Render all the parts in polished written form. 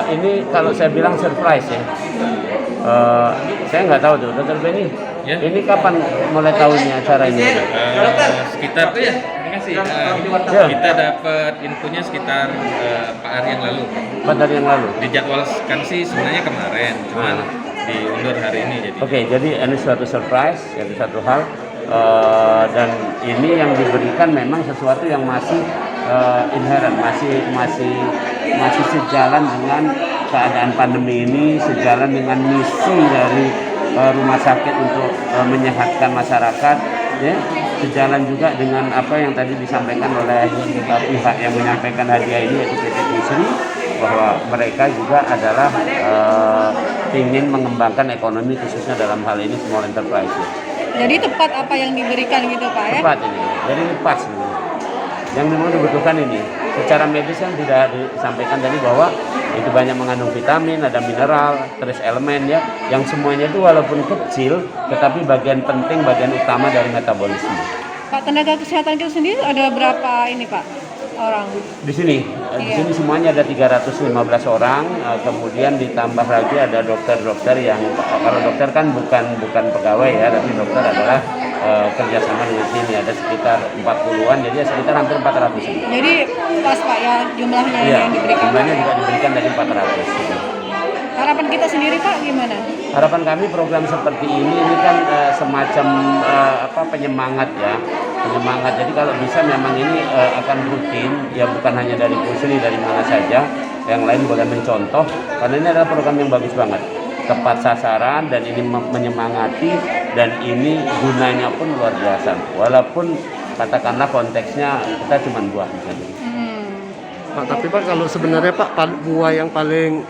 Ini kalau saya bilang surprise ya. Saya nggak tahu tuh, Dokter Benny. Ya. Ini kapan mulai tahunya acara ini? Sekitar kita dapat infonya sekitar 4 hari yang lalu. 4 hari yang lalu. Dijadwalkan sih sebenarnya kemarin, cuman diundur hari ini jadi. Oke, jadi ini suatu surprise, jadi satu hal. Dan ini yang diberikan memang sesuatu yang masih inherent, masih sejalan dengan keadaan pandemi ini, sejalan dengan misi dari rumah sakit untuk menyehatkan masyarakat, ya, sejalan juga dengan apa yang tadi disampaikan oleh pihak yang menyampaikan hadiah ini, yaitu PT Pusri, bahwa mereka juga adalah ingin mengembangkan ekonomi khususnya dalam hal ini small enterprise. Jadi tepat apa yang diberikan gitu Pak ya? Tepat ini, jadi pas ini. Yang memang dibutuhkan ini. Secara medis kan tidak disampaikan tadi bahwa itu banyak mengandung vitamin, ada mineral, terus elemen ya, yang semuanya itu walaupun kecil, tetapi bagian penting, bagian utama dari metabolisme. Pak, tenaga kesehatan kita sendiri ada berapa ini Pak orang? Di sini semuanya ada 315 orang, kemudian ditambah lagi ada dokter-dokter yang, kalau dokter kan bukan pegawai ya, tapi dokter adalah kerjasama dengan sini, ada sekitar 40-an, jadi sekitar hampir 400. Jadi pas Pak ya jumlahnya yang diberikan? Jumlahnya juga diberikan dari 400. Harapan kita sendiri Pak gimana? Harapan kami program seperti ini kan semacam penyemangat ya, penyemangat. Jadi kalau bisa memang ini akan rutin, ya bukan hanya dari Pusri, dari mana saja, yang lain boleh mencontoh, karena ini adalah program yang bagus banget, tepat sasaran, dan ini menyemangati, dan ini gunanya pun luar biasa. Walaupun katakanlah konteksnya kita cuma buah misalnya. Pak, tapi Pak kalau sebenarnya Pak buah yang paling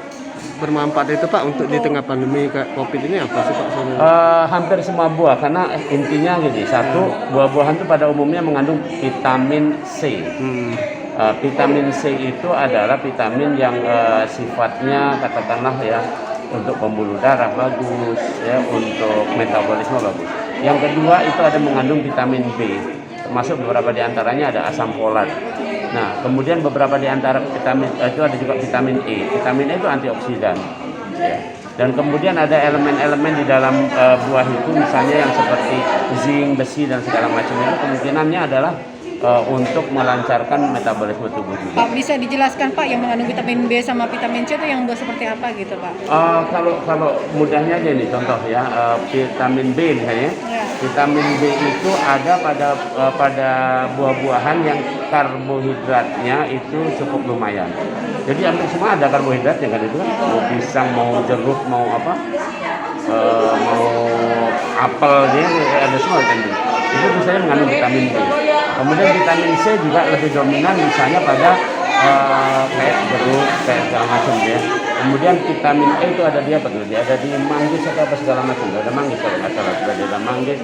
bermanfaat itu Pak untuk di tengah pandemi kayak COVID ini apa sih Pak? Hampir semua buah, karena intinya gini, satu, buah-buahan itu pada umumnya mengandung vitamin C. Vitamin C itu adalah vitamin yang sifatnya katakanlah ya untuk pembuluh darah bagus, ya untuk metabolisme bagus. Yang kedua itu ada mengandung vitamin B, termasuk beberapa diantaranya ada asam folat. Nah, kemudian beberapa di antara vitamin itu ada juga vitamin E. Vitamin E itu antioksidan. Ya. Dan kemudian ada elemen-elemen di dalam buah itu, misalnya yang seperti zinc, besi, dan segala macam itu kemungkinannya adalah untuk melancarkan metabolisme tubuh. Pak, bisa dijelaskan Pak yang mengandung vitamin B sama vitamin C itu yang buah seperti apa gitu Pak? Kalau mudahnya aja nih contoh ya, vitamin B misalnya. Vitamin B itu ada pada buah-buahan yang karbohidratnya itu cukup lumayan. Jadi hampir semua ada karbohidratnya kan itu, mau pisang, mau jeruk, mau apa, mau apel, ada semua kan itu. Itu misalnya mengandung vitamin B. Kemudian vitamin C juga lebih dominan misalnya pada kayak jeruk, kayak segala macam ya. Kemudian vitamin E itu ada di apa tuh? Dia ada di manggis atau apa segala macam. Ada manggis kalau nggak salah, ada manggis.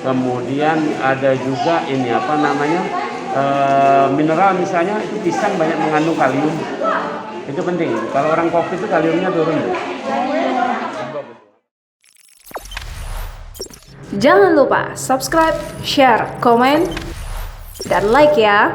Kemudian ada juga ini apa namanya mineral, misalnya itu pisang banyak mengandung kalium. Itu penting. Kalau orang COVID itu kaliumnya turun tuh. Jangan lupa subscribe, share, komen, dan like ya.